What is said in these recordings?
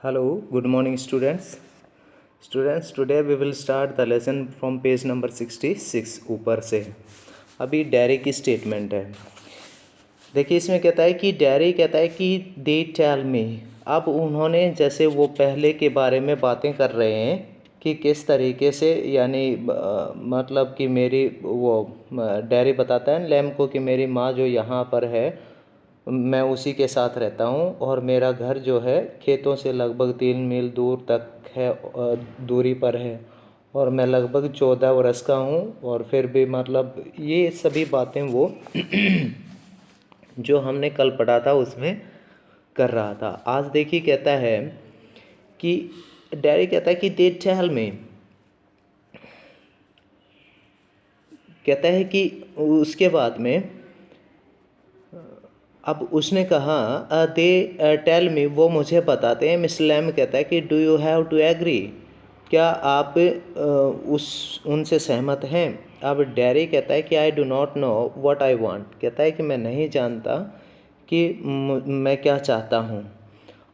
Hello, good morning, students. Students, today we will start the lesson from page number 66 ऊपर से। अभी dairy की statement है। देखिए इसमें कहता है कि डैरी कहता है कि दे टेल मी। अब उन्होंने जैसे वो पहले के बारे में बातें कर रहे हैं कि किस तरीके से यानी मतलब कि मेरी वो डैरी बताता है लैम को कि मेरी माँ जो यहाँ पर है मैं उसी के साथ रहता हूँ और मेरा घर जो है खेतों से लगभग 3 मील दूर तक है दूरी पर है और मैं लगभग 14 वर्ष का हूँ और फिर भी मतलब ये सभी बातें वो जो हमने कल पढ़ा था उसमें कर रहा था। आज देखिए कहता है कि डैडी कहता है कि दे टेल मी, कहता है कि उसके बाद में अब उसने कहा दे टेल मी, वो मुझे बताते हैं। मिस लैम कहता है कि do you have to agree, क्या आप उनसे सहमत हैं। अब डैरी कहता है कि I do not know what I want, कहता है कि मैं नहीं जानता कि मैं क्या चाहता हूँ।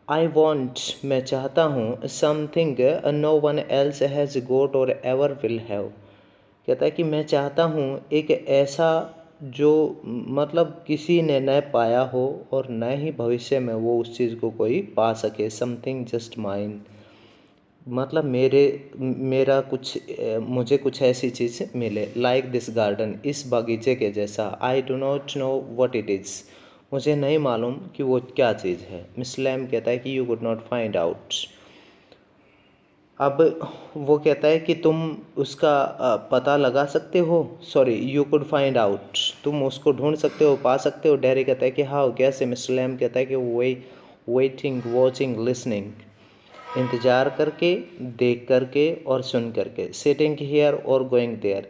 आई वॉन्ट, मैं चाहता हूँ, something no one else has got or ever will have, कहता है कि मैं चाहता हूँ एक ऐसा जो मतलब किसी ने न पाया हो और न ही भविष्य में वो उस चीज़ को कोई पा सके। समथिंग जस्ट माइन, मतलब मेरा कुछ मुझे कुछ ऐसी चीज़ मिले। लाइक दिस गार्डन, इस बागीचे के जैसा। I do not know what it is, मुझे नहीं मालूम कि वो क्या चीज़ है। मिस लैम कहता है कि you could not find out. अब वो कहता है कि तुम उसका पता लगा सकते हो, sorry you could find out, तुम उसको ढूंढ सकते हो, पा सकते हो। डैरी कहता है कि हाउ, कैसे। मिस्टर लैम कहता है कि वेटिंग, वॉचिंग, लिसनिंग, इंतज़ार करके, देख करके और सुन करके। सिटिंग हियर और गोइंग देयर,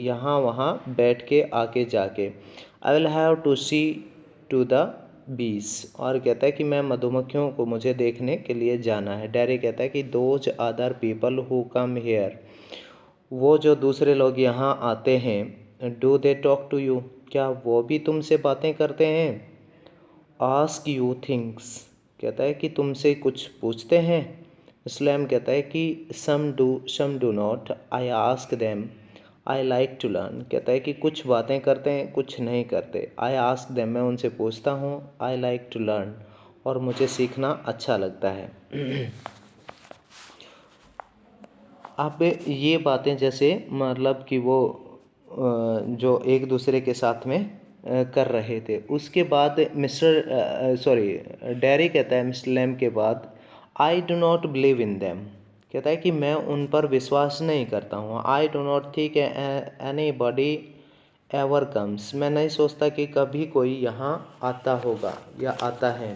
यहाँ वहाँ बैठ के, आके जाके। I will have to see to the beach, और कहता है कि मैं मधुमक्खियों को मुझे देखने के लिए जाना है। डैरी कहता है कि those other people who come here, वो जो दूसरे लोग यहाँ आते हैं, do they talk to you, क्या वो भी तुमसे बातें करते हैं। आस्क यू थिंग्स, कहता है कि तुमसे कुछ पूछते हैं। इस्लाम कहता है कि some do not, I ask them, I like to learn, कहता है कि कुछ बातें करते हैं, कुछ नहीं करते। आई आस्क देम, मैं उनसे पूछता हूँ। आई लाइक टू लर्न, और मुझे सीखना अच्छा लगता है। अब ये बातें जैसे मतलब कि वो जो एक दूसरे के साथ में कर रहे थे। उसके बाद डैरी कहता है मिस्टर लैम के बाद, I do not believe in them, कहता है कि मैं उन पर विश्वास नहीं करता हूँ। I do not think any body ever comes, मैं नहीं सोचता कि कभी कोई यहाँ आता होगा या आता है।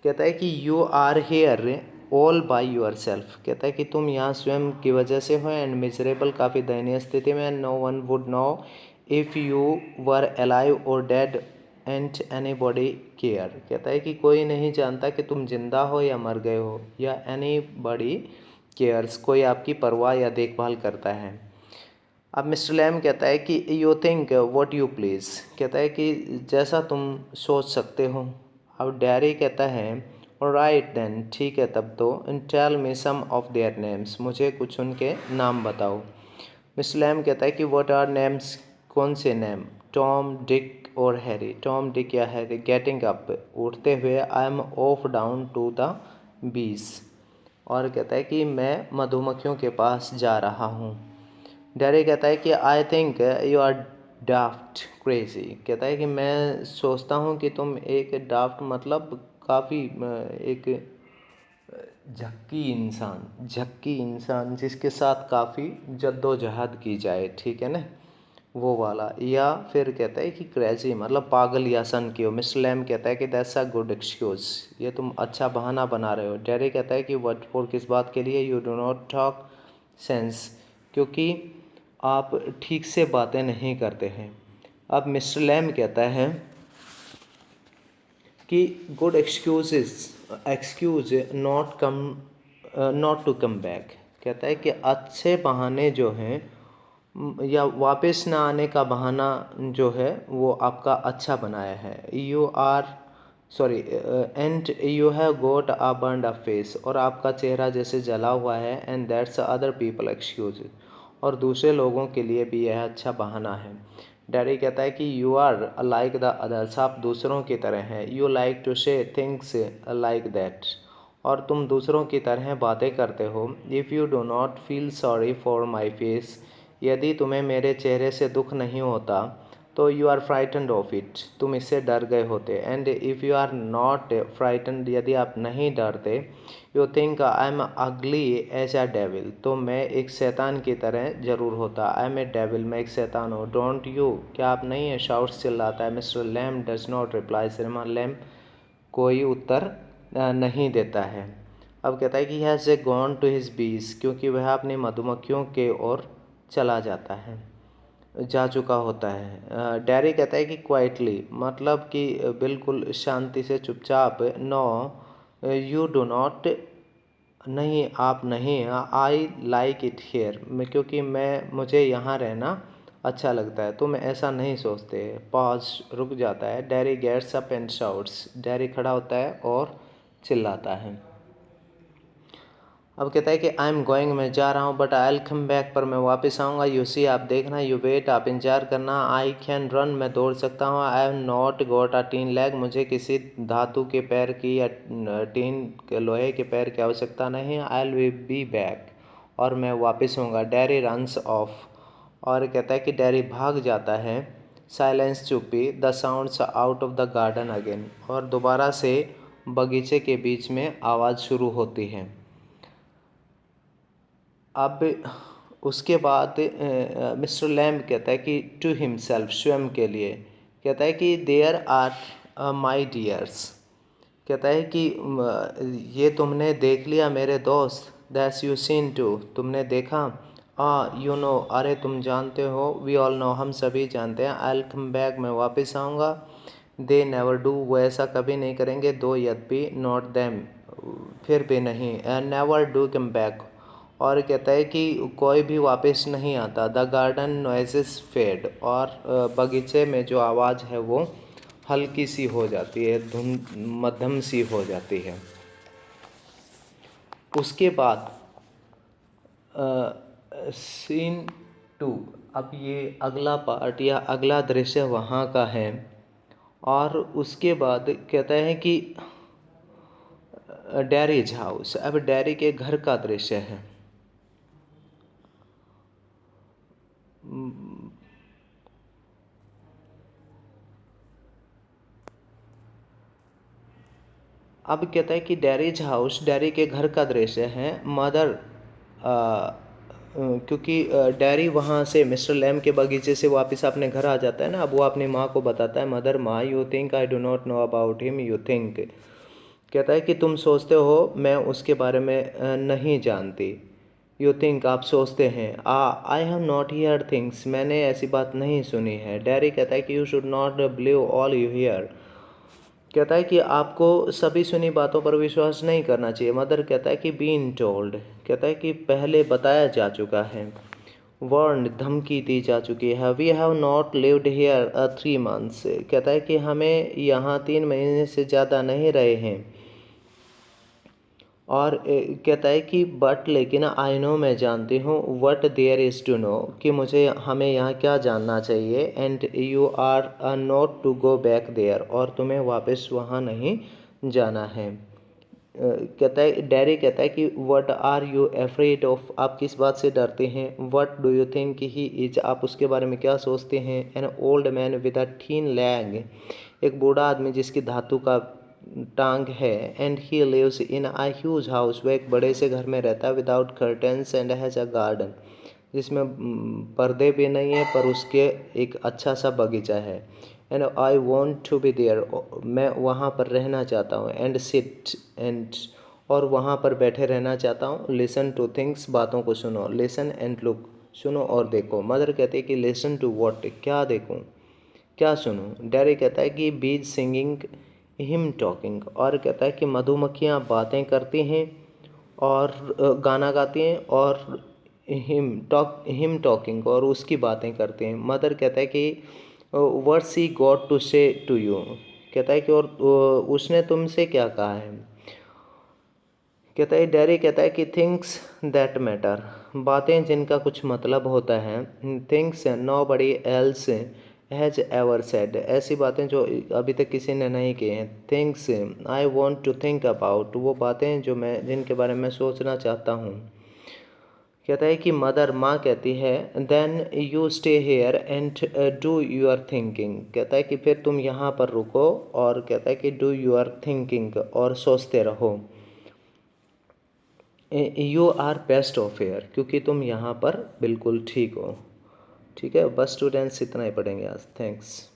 कहता है कि you are here all by yourself, कहता है कि तुम यहाँ स्वयं की वजह से हो। एंड मिजरेबल, काफ़ी दयनीय स्थिति में। No one would know if you were alive or dead and anybody care, कहता है कि कोई नहीं जानता कि तुम जिंदा हो या मर गए हो, या एनी बॉडी केयर्स, कोई आपकी परवाह या देखभाल करता है। अब मिस्टर लैम कहता है कि you think what you please, कहता है कि जैसा तुम सोच सकते हो। अब डैरी कहता है राइट देन, ठीक है तब तो। Tell me some of their names, मुझे कुछ उनके नाम बताओ। मिस्टर लैम कहता है कि व्हाट आर नेम्स, कौन से नेम। टॉम, डिक और हैरी, टॉम, डिक या हैरी। गेटिंग अप, उठते हुए। I am off down to the beach, और कहता है कि मैं मधुमक्खियों के पास जा रहा हूँ। डैरी कहता है कि I think you are daft crazy, कहता है कि मैं सोचता हूँ कि तुम एक डाफ्ट मतलब काफ़ी एक झक्की इंसान जिसके साथ काफ़ी जद्दोजहद की जाए, ठीक है ना, वो वाला। या फिर कहता है कि क्रेजी मतलब पागल या सन की हो। मिस्टर लैम कहता है कि दैट्स अ गुड एक्सक्यूज़, ये तुम अच्छा बहाना बना रहे हो। डैरी कहता है कि व्हाट फॉर, किस बात के लिए। You do not talk sense, क्योंकि आप ठीक से बातें नहीं करते हैं। अब मिस्टर लैम कहता है कि good excuse not to come back, कहता है कि अच्छे बहाने जो हैं या वापस ना आने का बहाना जो है वो आपका अच्छा बनाया है। You are sorry, and you have got a burned a face, और आपका चेहरा जैसे जला हुआ है, and that's other people excuse, और दूसरे लोगों के लिए भी यह अच्छा बहाना है। डैडी कहता है कि you are like the others, आप दूसरों की तरह हैं। You like to say things like that, और तुम दूसरों की तरह बातें करते हो। If you do not feel sorry for my face, यदि तुम्हें मेरे चेहरे से दुख नहीं होता तो you are frightened of it, तुम इससे डर गए होते। And if you are not frightened, यदि आप नहीं डरते, यू थिंक आई एम अगली एज अ डेविल, तो मैं एक शैतान की तरह ज़रूर होता। आई एम ए डेविल, मैं एक शैतान हूँ। डोंट यू, क्या आप नहीं है? शाउट्स चिल्लाता है। Mister Lamb does not reply, श्रीमान लैम कोई उत्तर नहीं देता है। अब कहता है कि has he gone to his bees, क्योंकि वह अपनी मधुमक्खियों के ओर चला जाता है, जा चुका होता है। डैरी कहता है कि क्वाइटली, मतलब कि बिल्कुल शांति से, चुपचाप। नो यू डू नॉट, नहीं आप नहीं। आई लाइक इट हेयर, क्योंकि मुझे यहाँ रहना अच्छा लगता है। तुम ऐसा नहीं सोचते। पॉज, रुक जाता है। Derry gets up and shouts, Derry खड़ा होता है और चिल्लाता है। अब कहता है कि आई एम गोइंग, मैं जा रहा हूँ, but I will come back, पर मैं वापस आऊँगा। यू सी, आप देखना। यू वेट, आप इंतजार करना। आई कैन रन, मैं दौड़ सकता हूँ। I have not got a tin leg, मुझे किसी धातु के पैर की या टीन के लोहे के पैर की आवश्यकता नहीं। आई विल बी बैक, और मैं वापस आऊँगा। डैरी रन्स ऑफ, और कहता है कि डैरी भाग जाता है। साइलेंस, चुप्पी। The sounds out of the garden again, और दोबारा से बगीचे के बीच में आवाज़ शुरू होती है। अब उसके बाद मिस्टर लैम्ब कहता है कि टू हिमसेल्फ, स्वयं के लिए, कहता है कि देयर आर माई डियर्स, कहता है कि ये तुमने देख लिया मेरे दोस्त। दैट्स यू सीन टू, तुमने देखा। यू नो, अरे तुम जानते हो। वी ऑल नो, हम सभी जानते हैं। आई विल कम बैक, मैं वापस आऊँगा। दे नेवर डू, वो ऐसा कभी नहीं करेंगे। दो यद्यपि, नॉट देम, फिर भी नहीं। नेवर डू कम बैक, और कहता है कि कोई भी वापस नहीं आता। द गार्डन नॉइजेस फेड, और बगीचे में जो आवाज़ है वो हल्की सी हो जाती है, धुन मध्यम सी हो जाती है। उसके बाद सीन 2, अब ये अगला पार्ट या अगला दृश्य वहाँ का है। और उसके बाद कहता है कि डैरीज हाउस, अब डैरी के घर का दृश्य है। अब कहता है कि डैरीज हाउस, डैरी के घर का दृश्य है। मदर, क्योंकि डैरी वहाँ से मिस्टर लैम के बगीचे से वापस अपने घर आ जाता है ना, अब वो अपनी माँ को बताता है। मदर, माँ, you think I do not know about him, you think, कहता है कि तुम सोचते हो मैं उसके बारे में नहीं जानती। यू थिंक, आप सोचते हैं। I have not here things, मैंने ऐसी बात नहीं सुनी है। डैरी कहता है कि you should not believe all you here, कहता है कि आपको सभी सुनी बातों पर विश्वास नहीं करना चाहिए। मदर कहता है कि बीन टोल्ड, कहता है कि पहले बताया जा चुका है। वार्न, धमकी दी जा चुकी है। We have not lived here 3 months, कहता है कि हमें यहाँ 3 महीने से ज़्यादा नहीं रहे हैं। और कहता है कि बट, लेकिन आई नो, मैं जानती हूँ। What there is to know, कि मुझे हमें यहाँ क्या जानना चाहिए। And you are not to go back there, और तुम्हें वापस वहाँ नहीं जाना है। कहता है, डैरी कहता है कि what are you afraid of, आप किस बात से डरते हैं। What do you think he is, आप उसके बारे में क्या सोचते हैं। An old man with a tin leg, एक बूढ़ा आदमी जिसकी धातु का टांग है। And he lives in a huge house, वह एक बड़े से घर में रहता है। Without curtains and has a garden, जिसमें पर्दे भी नहीं है, पर उसके एक अच्छा सा बगीचा है। And I want to be there, मैं वहाँ पर रहना चाहता हूँ। एंड सिट एंड, और वहाँ पर बैठे रहना चाहता हूँ। लिसन टू थिंग्स, बातों को सुनो। लिसन एंड लुक, सुनो और देखो। मदर कहती है कि लिसन टू व्हाट, क्या देखूँ, क्या सुनूं। डैरी कहता है कि बीज सिंगिंग, हिम टॉकिंग, और कहता है कि मधुमक्खियाँ बातें करती हैं और गाना गाती हैं, और हिम टॉकिंग, और उसकी बातें करते हैं। मदर कहता है कि व्हाट सी गॉट टू से टू यू, कहता है कि और उसने तुमसे क्या कहा है। कहता है डैरी कहता है कि थिंग्स दैट मैटर, बातें जिनका कुछ मतलब होता है। Things nobody else has ever said, ऐसी बातें जो अभी तक किसी ने नहीं की हैं। Things I want to think about, वो बातें जो मैं जिनके बारे में सोचना चाहता हूँ। कहता है कि मदर माँ कहती है then you stay here and do your thinking, कहता है कि फिर तुम यहाँ पर रुको और कहता है कि डू यूर थिंकिंग, और सोचते रहो। You are best off here, क्योंकि तुम यहाँ पर बिल्कुल ठीक हो। ठीक है, बस स्टूडेंट्स इतना ही पढ़ेंगे आज। थैंक्स।